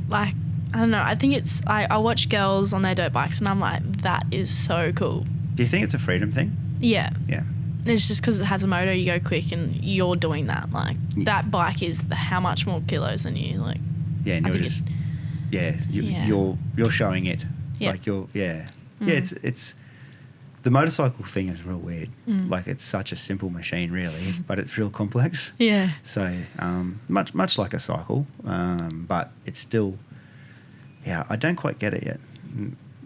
Like, I don't know. I think it's... I watch girls on their dirt bikes and I'm like, that is so cool. Do you think it's a freedom thing? Yeah. Yeah. It's just because it has a motor, you go quick and you're doing that. Like, that bike is how much more kilos than you. Like, yeah, and you're just... You're showing it. Yeah. Like you're... Yeah. Yeah, it's... The motorcycle thing is real weird. Like it's such a simple machine, really, but it's real complex. Yeah. So much like a cycle, but it's still, I don't quite get it yet.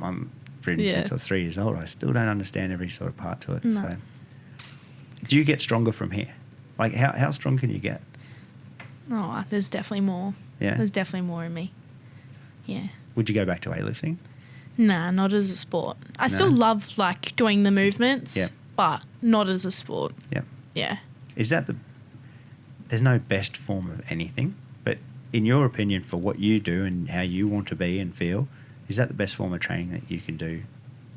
I'm ridden since I was 3 years old. I still don't understand every sort of part to it. No. So, do you get stronger from here? Like how strong can you get? Oh, there's definitely more. Yeah. There's definitely more in me. Yeah. Would you go back to weightlifting? Nah, not as a sport. I still love like doing the movements, but not as a sport. Yeah. Yeah. Is that there's no best form of anything, but in your opinion, for what you do and how you want to be and feel, is that the best form of training that you can do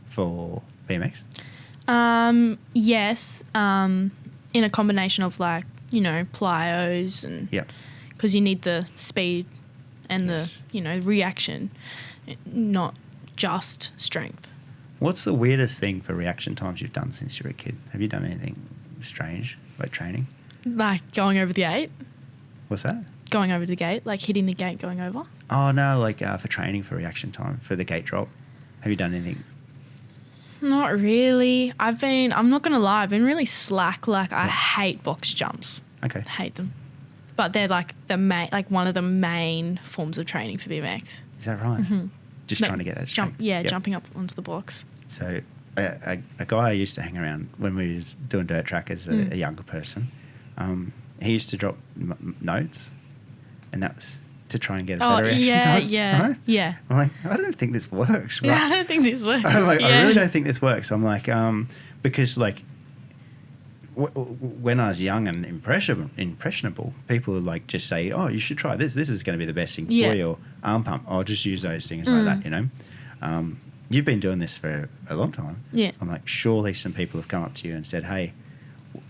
for BMX? Yes. In a combination of like, plyos and because you need the speed and the, reaction, not just strength. What's the weirdest thing for reaction times you've done since you were a kid? Have you done anything strange like training? Like going over the gate? What's that? Going over the gate, like hitting the gate going over? Oh, no, like for training for reaction time, for the gate drop. Have you done anything? Not really. I'm not going to lie, I've been really slack. Like I hate box jumps. Okay. I hate them. But they're like one of the main forms of training for BMX. Is that right? Mm-hmm. Just trying to get that straight. Jumping up onto the blocks. So a guy I used to hang around when we was doing dirt track as a younger person, he used to drop notes, and that's to try and get a better reaction time. Right? Yeah. I'm like, I don't think this works. Right? No, I don't think this works. I'm like, I really don't think this works. I'm like, because like when I was young and impressionable, people would like just say, oh, you should try this. This is going to be the best thing for you. Or arm pump. I'll just use those things like that, You've been doing this for a long time. Yeah. I'm like, surely some people have come up to you and said, hey,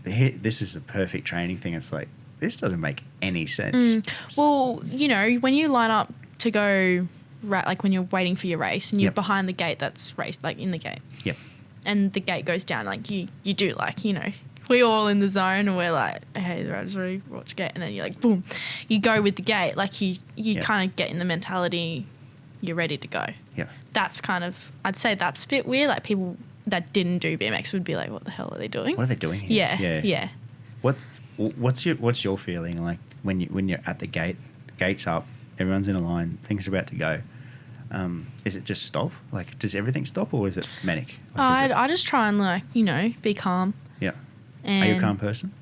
this is the perfect training thing. It's like, this doesn't make any sense. Well, when you line up to go, like when you're waiting for your race and you're behind the gate that's raced, like in the gate. Yep. And the gate goes down, like you do like, we're all in the zone and we're like, hey, the riders already watch gate. And then you're like, boom, you go with the gate. Like you kind of get in the mentality, you're ready to go. Yeah. That's kind of, I'd say that's a bit weird. Like people that didn't do BMX would be like, what the hell are they doing? What are they doing here? Yeah. What What's your feeling like when you're at the gate, gates up, everyone's in a line, things are about to go? Is it just stop? Like, does everything stop, or is it manic? Like, I just try and be calm. Yeah. And are you a calm person?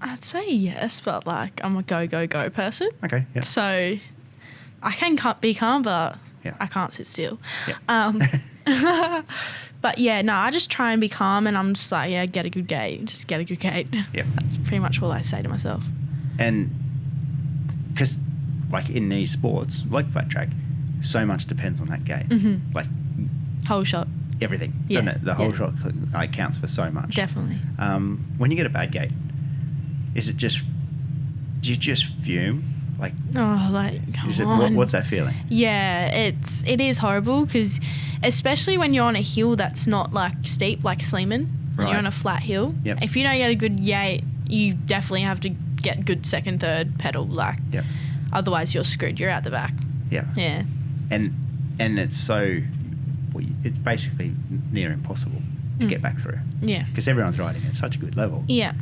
I'd say yes, but I'm a go person. Okay. Yeah. So I can be calm, but yeah. I can't sit still. Yeah. But yeah, no, I just try and be calm, and I'm just like, yeah, get a good gate. Just get a good gate. Yep. That's pretty much all I say to myself. And because, like, in these sports, like flat track, so much depends on that gate. Mm-hmm. Like, whole shot. Everything. Yeah. Doesn't it? The whole shot counts for so much. Definitely. When you get a bad gate, do you just fume? Like, what's that feeling? Yeah, it is horrible, because especially when you're on a hill that's not like steep like Sleeman, when you're on a flat hill. Yep. If you don't get a good gate, you definitely have to get good second, third pedal. Yep. Otherwise you're screwed. You're out the back. Yeah. Yeah. And it's it's basically near impossible to get back through. Yeah. Because everyone's riding at such a good level. Yeah.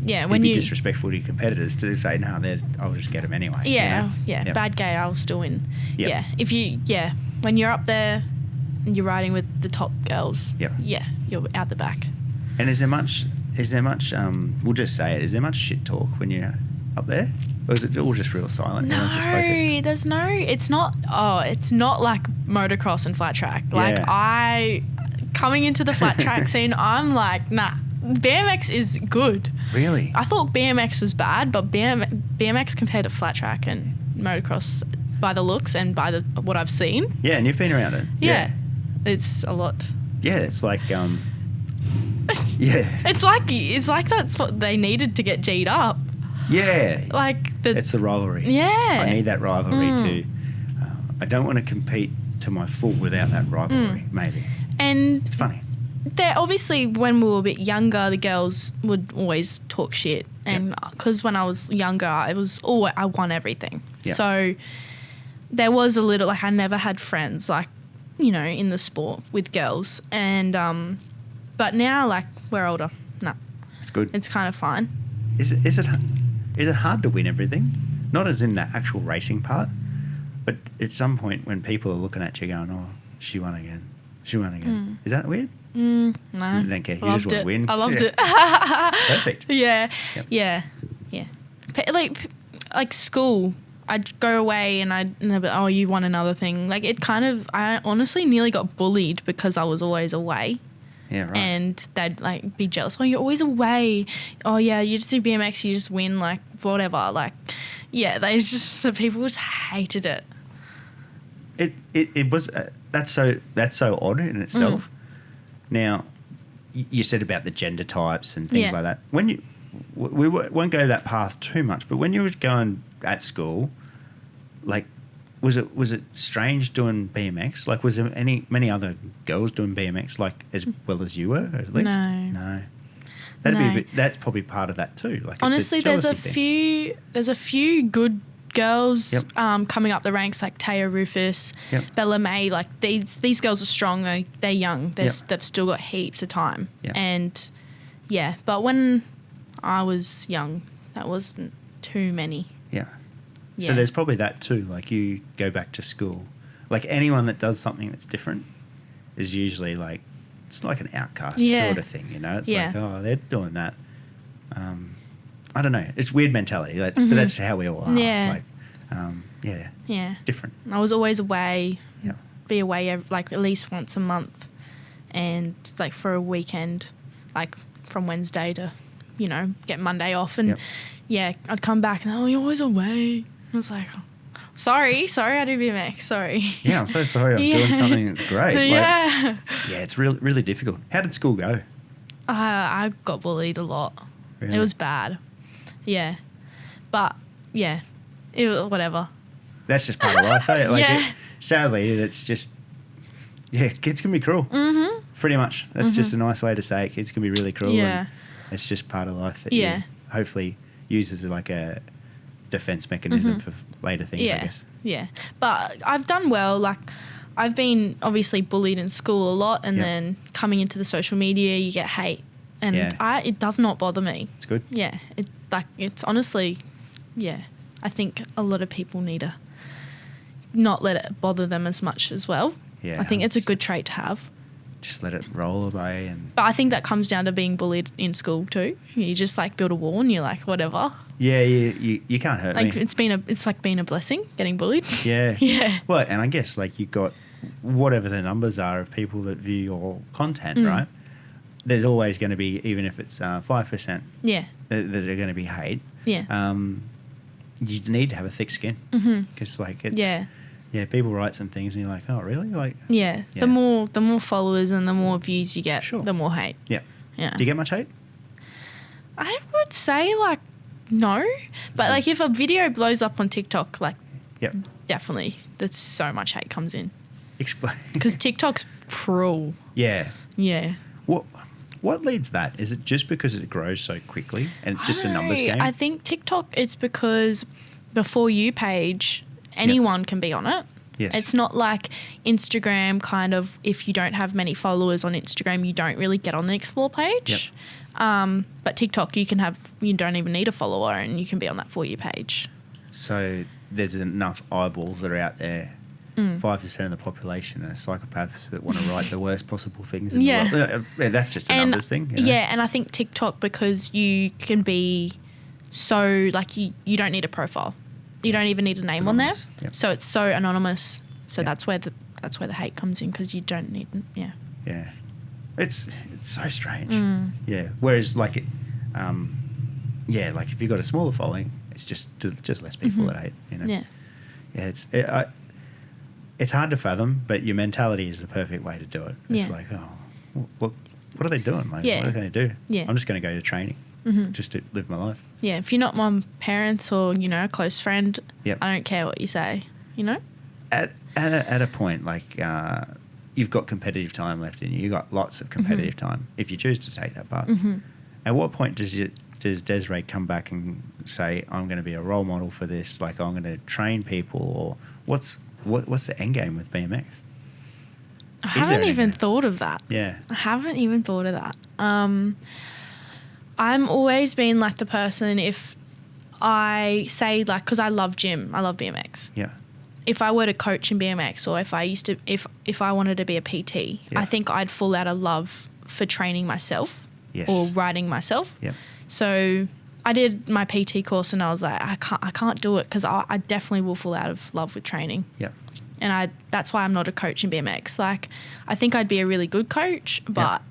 Yeah, when it'd be disrespectful to your competitors to say, no, I'll just get them anyway. Yeah, Yep. Bad gate, I'll still win. Yep. Yeah, when you're up there and you're riding with the top girls, yep. Yeah, you're out the back. And is there much, we'll just say it, is there much shit talk when you're up there? Or is it all just real silent? No, just focused? there's no, it's not like motocross and flat track. Like, coming into the flat track scene, I'm like, nah. BMX is good. Really? I thought BMX was bad, but BMX compared to flat track and motocross, by the looks and by what I've seen. Yeah, and you've been around it. Yeah. It's a lot. Yeah, it's like, yeah. It's like that's what they needed to get G'd up. Yeah. Like it's the rivalry. Yeah. I need that rivalry too. I don't want to compete to my full without that rivalry, maybe. And it's funny. There obviously, when we were a bit younger, the girls would always talk shit, and because when I was younger, I won everything. Yep. So there was a little, like, I never had friends in the sport with girls, and but now, like, we're older. No, it's good. It's kind of fine. Is it hard to win everything? Not as in the actual racing part, but at some point when people are looking at you going, "Oh, she won again. She won again." Is that weird? No. You don't care. You just want to win. I loved it. Perfect. Yeah. Yep. Yeah. Like school, I'd go away and they'd be, oh, you won another thing. Like, I honestly nearly got bullied because I was always away. Yeah, right. And they'd like be jealous. Oh, you're always away. Oh yeah, you just do BMX, you just win, like, whatever. Like, yeah, the people just hated it. It was that's so odd in itself. Now, you said about the gender types and things like that. When we won't go that path too much, but when you were going at school, like, was it strange doing BMX? Like, was there many other girls doing BMX, like, as well as you were, at least? No. That'd be a bit, that's probably part of that too. Like, honestly, there's a few good girls coming up the ranks, like Taya Rufus, Bella May. Like, these girls are strong. They're young. They've still got heaps of time. And but when I was young, that wasn't too many. So there's probably that too. Like, you go back to school, like, anyone that does something that's different is usually like, it's like an outcast sort of thing, It's like, oh, they're doing that. I don't know. It's weird mentality, but that's how we all are. Yeah. Like, different. I was always away. Be away like at least once a month, and like for a weekend, like from Wednesday to, get Monday off, and I'd come back and, oh, you're always away. I was like, oh, sorry, I do BMX, sorry. Yeah, I'm so sorry. I'm doing something that's great. Like, yeah, it's really, really difficult. How did school go? I got bullied a lot. Really? It was bad. Yeah, but whatever. That's just part of life, eh? Like, sadly, it's just, kids can be cruel. Pretty much. That's just a nice way to say it. Kids can be really cruel. Yeah. And it's just part of life that you hopefully use as like a defense mechanism for later things, I guess. Yeah. But I've done well. Like, I've been obviously bullied in school a lot, and then coming into the social media, you get hate. And it does not bother me. It's good. Yeah. It's honestly, yeah. I think a lot of people need to not let it bother them as much as well. Yeah. I think it's a good trait to have. Just let it roll away. But I think that comes down to being bullied in school too. You just like build a wall and you're like, whatever. Yeah, you can't hurt me. It's like being a blessing, getting bullied. Yeah. Yeah. Well, and I guess like you've got whatever the numbers are of people that view your content, right? There's always going to be, even if it's 5%, yeah, that are going to be hate. Yeah. You need to have a thick skin because like it's people write some things and you're like, oh really? Like yeah. The more followers and the more views you get, the more hate. Yeah. Yeah. Do you get much hate? I would say like no, but like if a video blows up on TikTok, like definitely there's so much hate comes in. Explain. Because TikTok's cruel. Yeah. Yeah. What leads that? Is it just because it grows so quickly and it's just a numbers game? I think TikTok, it's because the For You page, anyone can be on it. Yes. It's not like Instagram kind of, if you don't have many followers on Instagram, you don't really get on the Explore page. Yep. But TikTok, you don't even need a follower and you can be on that For You page. So there's enough eyeballs that are out there. 5% of the population are psychopaths that want to write the worst possible things in the world. Yeah, that's just a numbers thing. You know? Yeah, and I think TikTok, because you can be so, like, you don't need a profile. You don't even need a name on there. Yep. So it's so anonymous. So that's where the hate comes in, because you don't need, Yeah. It's so strange. Yeah. Whereas, like, like if you've got a smaller following, it's just less people that hate, you know? Yeah. Yeah, it's hard to fathom, but your mentality is the perfect way to do it. It's like, what are they doing? Like, what are they going to do? Yeah. I'm just going to go to training just to live my life. Yeah, if you're not my parents or, a close friend, I don't care what you say, At a point, like, you've got competitive time left in you. You've got lots of competitive time if you choose to take that part. At what point does Desiree come back and say, I'm going to be a role model for this, like I'm going to train people, or what's the end game with BMX? I haven't even thought of that. Yeah. I haven't even thought of that. I'm always been like the person, if I say, like, because I love gym, I love BMX. Yeah. If I were to coach in BMX, or if I wanted to be a PT, I think I'd fall out of love for training myself or riding myself. Yeah. So I did my PT course and I was like, I can't do it, because I definitely will fall out of love with training. Yeah. And that's why I'm not a coach in BMX. Like, I think I'd be a really good coach, but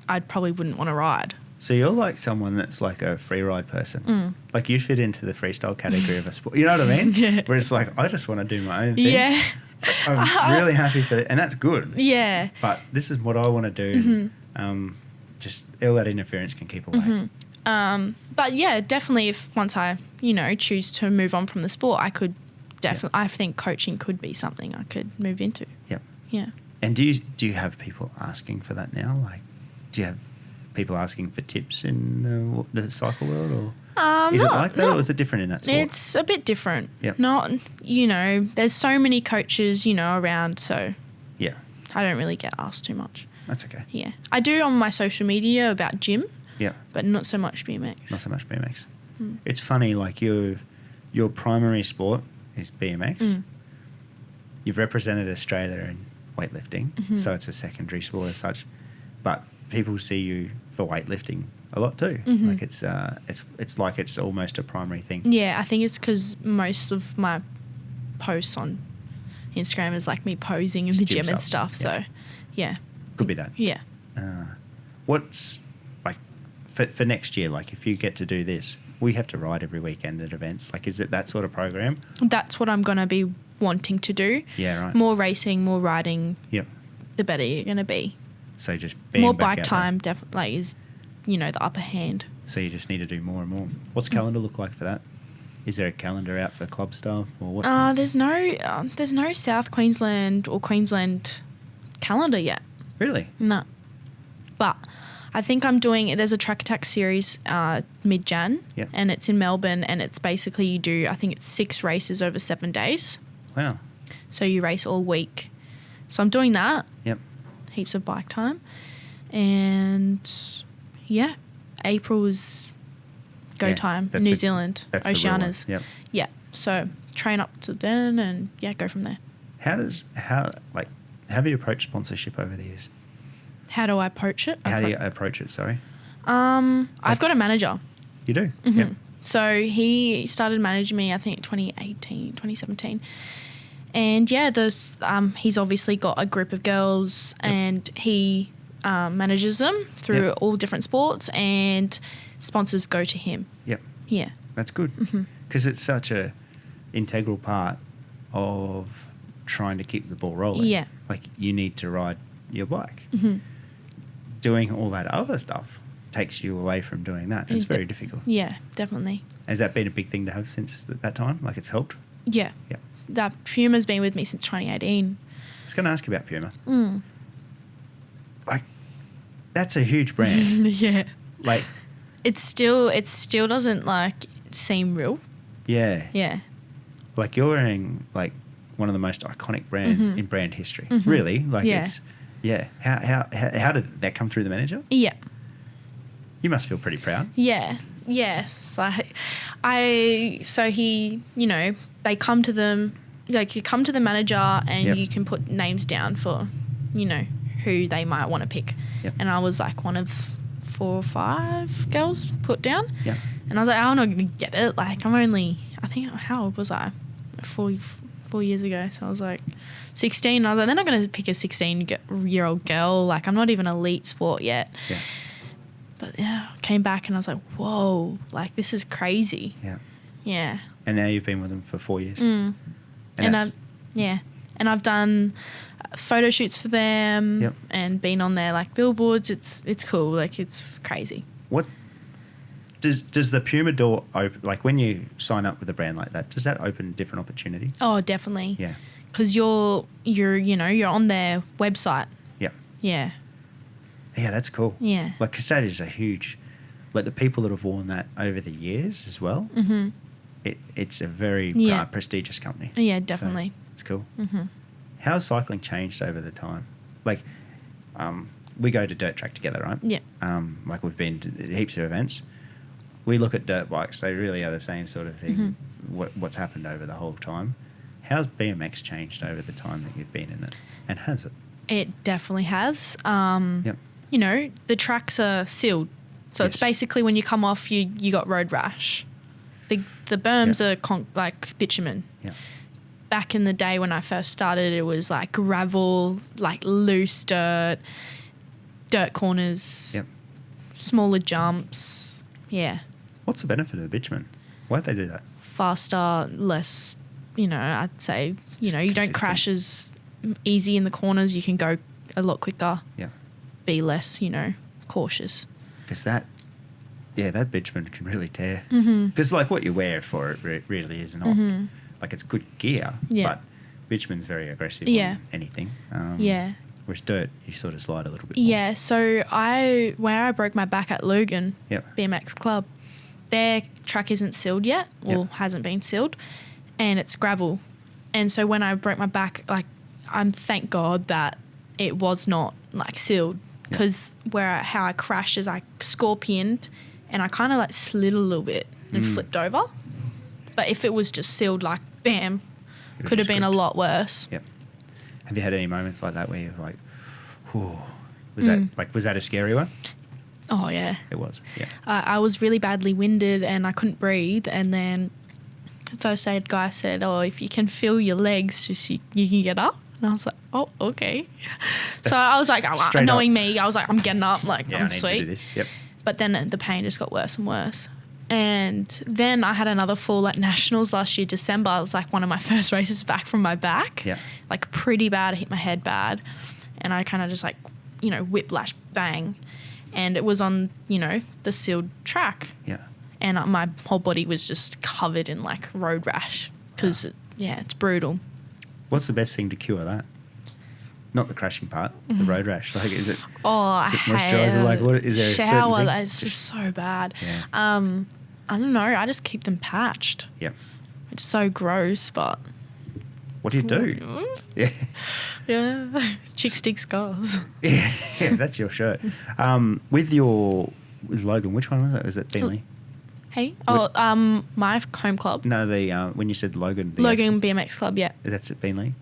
I probably wouldn't want to ride. So you're like someone that's like a free ride person. Like you fit into the freestyle category of a sport. You know what I mean? Yeah. Where it's like, I just want to do my own thing. Yeah. I'm really happy for it. And that's good. Yeah. But this is what I want to do. Just all that interference can keep away. But yeah, definitely if once I, choose to move on from the sport, I could definitely, I think coaching could be something I could move into. Yep. Yeah. And do you have people asking for that now? Like, do you have people asking for tips in the cycle world, or is it like that, or is it different in that sport? It's a bit different. Yep. Not, there's so many coaches, around, so yeah, I don't really get asked too much. That's okay. Yeah. I do on my social media about gym. Yeah. But not so much BMX. Not so much BMX. It's funny, like your primary sport is BMX. You've represented Australia in weightlifting, so it's a secondary sport as such. But people see you for weightlifting a lot too. Like it's like it's almost a primary thing. Yeah, I think it's because most of my posts on Instagram is like me posing in the gym and stuff. So, yeah. Could be that. Yeah. What's like for next year? Like, if you get to do this, we have to ride every weekend at events. Like, is it that sort of program? That's what I'm gonna be wanting to do. Yeah, right. More racing, more riding. Yep. The better you're gonna be. So just being more back bike time, definitely is, the upper hand. So you just need to do more and more. What's the calendar look like for that? Is there a calendar out for club stuff, or what's? There's no South Queensland or Queensland calendar yet. Really? No. But I think I'm doing, there's a Track Attack series mid-Jan, and it's in Melbourne, and it's basically you do, I think it's 6 races over 7 days. Wow. So you race all week. So I'm doing that. Yep. Heaps of bike time. And yeah, April was go time, New Zealand, Oceanias. Yep. Yeah, so train up to then and, go from there. How have you approached sponsorship over the years? How do I approach it? How do you approach it, sorry? I've got a manager. You do? Mm-hmm. Yep. So he started managing me, I think, 2017. And he's obviously got a group of girls, and he manages them through all different sports, and sponsors go to him. Yep. Yeah. That's good, because it's such a integral part of trying to keep the ball rolling. Yeah. Like, you need to ride your bike. Mm-hmm. Doing all that other stuff takes you away from doing that. It's very difficult. Yeah, definitely. Has that been a big thing to have since that time? Like, it's helped? Yeah. Yeah. That Puma's been with me since 2018. I was going to ask you about Puma. Like, that's a huge brand. Yeah. Like, it still doesn't like seem real. Yeah. Yeah. Like, you're wearing like one of the most iconic brands in brand history. Really? Like, it's how did that come through the manager? Yeah. You must feel pretty proud. Yeah. Yes. So he, they come to them, like, you come to the manager and you can put names down for, who they might want to pick. Yep. And I was like one of 4 or 5 girls put down. Yeah. And I was like, I'm not going to get it. Like, I think, how old was I? 4 years ago. So I was like 16. I was like, they're not going to pick a 16-year-old girl. Like, I'm not even elite sport yet. Yeah. But yeah, I came back and I was like, whoa, like, this is crazy. Yeah. Yeah. And now you've been with them for 4 years. And I've done photo shoots for them and been on their like billboards. It's cool. Like, it's crazy. What does the Puma door open? Like, when you sign up with a brand like that, does that open different opportunities? Oh, definitely. Yeah. Because you're on their website. Yeah. Yeah. Yeah, that's cool. Yeah. Like, because that is a huge, like, the people that have worn that over the years as well. Mm-hmm. It's a very prestigious company. Yeah, definitely. So it's cool. Mm-hmm. How has cycling changed over the time? Like, we go to dirt track together, right? Yeah. Like, we've been to heaps of events. We look at dirt bikes; they really are the same sort of thing. Mm-hmm. What's happened over the whole time? How's BMX changed over the time that you've been in it, and has it? It definitely has. Yep. The tracks are sealed, so it's basically when you come off, you got road rash. The berms are like bitumen. Yeah. Back in the day when I first started, it was like gravel, like loose dirt corners, smaller jumps. Yeah. What's the benefit of the bitumen? Why'd they do that? Faster, less, I'd say, you don't crash as easy in the corners. You can go a lot quicker. Yeah. Be less, cautious. Because that bitumen can really tear. Because like what you wear for it really is not, like, it's good gear, but bitumen's very aggressive on anything. Whereas dirt, you sort of slide a little bit more. Yeah, so where I broke my back at Logan, BMX Club, their track isn't sealed yet, or hasn't been sealed, and it's gravel. And so when I broke my back, like, thank God that it was not like sealed, because how I crashed is I scorpioned and I kind of like slid a little bit and flipped over. But if it was just sealed, like, bam, could have been a lot worse. Yep. Have you had any moments like that where you're like, whew, was that a scary one? Oh, yeah. It was, yeah. I was really badly winded and I couldn't breathe. And then the first aid guy said, oh, if you can feel your legs, just you can get up. And I was like, oh, okay. So I was like, knowing me, I was like, I'm getting up. Like, I'm sweet. I need to do this. Yep. But then the pain just got worse and worse. And then I had another fall at Nationals last year, December. It was like one of my first races back from my back. Yeah. Like, pretty bad. I hit my head bad. And I kind of just like, whiplash, bang. And it was on, the sealed track. Yeah. And my whole body was just covered in like road rash because, it's brutal. What's the best thing to cure that? Not the crashing part, the road rash. Like, is it moisturizer? Like, what is there? Shower. A certain thing? It's just so bad. Yeah. I don't know. I just keep them patched. Yep. It's so gross, but. What do you do? Yeah. Yeah. Chick stick scars. Yeah, that's your shirt. With your with Logan. Which one was it? Was it Bentley? Hey? My home club. No, when you said Logan. Logan BMX Club, yeah. That's at Bentley?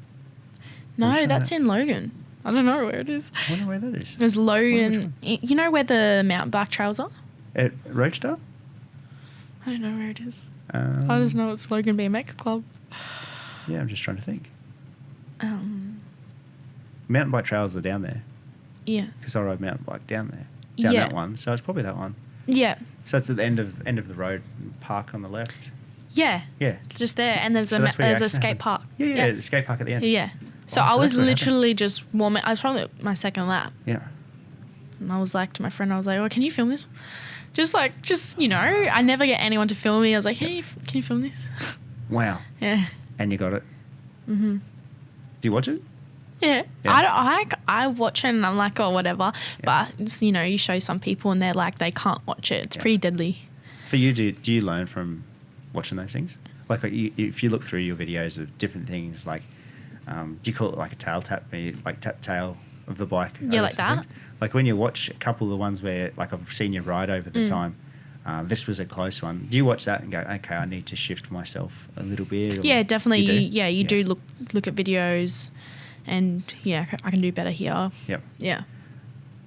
No, that's in Logan. I don't know where it is. I wonder where that is. There's Logan. You know where the mountain bike trails are? At Roadster? I don't know where it is. I just know it's Logan BMX Club. Yeah, I'm just trying to think. Mountain bike trails are down there. Yeah. Because I ride mountain bike down there. Down that one. So it's probably that one. Yeah. So it's at the end of the road, park on the left. Yeah. Yeah. It's just there, and there's a skate park. Yeah, the skate park at the end. Yeah. So I was literally just warming. I was probably at my second lap. Yeah. And I was like to my friend, I was like, "Oh, can you film this?" Just I never get anyone to film me. I was like, "Hey, can you film this?" Wow. Yeah. And you got it. Mm-hmm. Do you watch it? Yeah. I watch it and I'm like, oh, whatever. Yeah. But just, you show some people and they're like, they can't watch it. It's pretty deadly. For you, do you learn from watching those things? Like if you look through your videos of different things, like do you call it like a tail tap, like tap tail of the bike? Yeah, like that. Like when you watch a couple of the ones where like I've seen you ride over the time. This was a close one. Do you watch that and go, okay, I need to shift myself a little bit? Yeah, definitely. You do look at videos. And I can do better here. Yep. Yeah.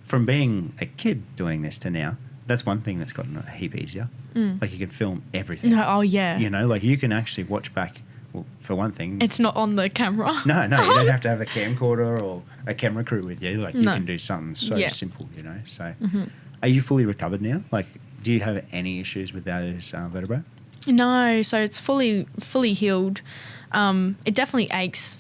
From being a kid doing this to now, that's one thing that's gotten a heap easier. Like you can film everything. No, oh yeah. Like you can actually watch back. Well, for one thing, it's not on the camera. No, you don't have to have a camcorder or a camera crew with you. Like you can do something so simple. So, are you fully recovered now? Like, do you have any issues with those vertebrae? No, so it's fully healed. It definitely aches.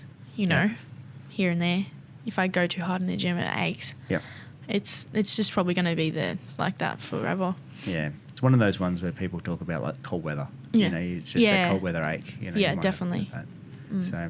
Here and there. If I go too hard in the gym, it aches. Yeah. It's just probably going to be there like that forever. Yeah. It's one of those ones where people talk about like cold weather. Yeah. It's just a cold weather ache. Yeah, definitely. So,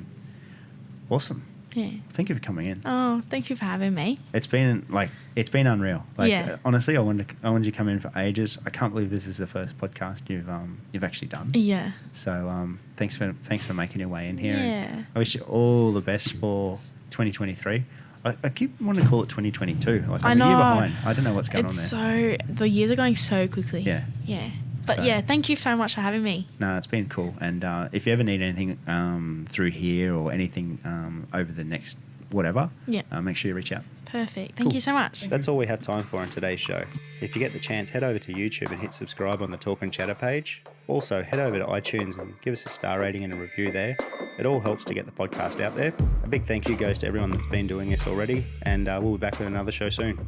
awesome. Yeah. Thank you for coming in. Oh, thank you for having me. It's been unreal. Like honestly, I wanted you to come in for ages. I can't believe this is the first podcast you've actually done. Yeah. So thanks for making your way in here. Yeah. I wish you all the best for 2023. I keep wanting to call it 2022. Like I'm a year behind. I don't know what's going on there. The years are going so quickly. Yeah. Yeah. But thank you so much for having me. No, it's been cool. And if you ever need anything through here or anything over the next whatever, make sure you reach out. Perfect. Thank you so much. That's all we have time for on today's show. If you get the chance, head over to YouTube and hit subscribe on the Talk and Chatter page. Also, head over to iTunes and give us a star rating and a review there. It all helps to get the podcast out there. A big thank you goes to everyone that's been doing this already, and we'll be back with another show soon.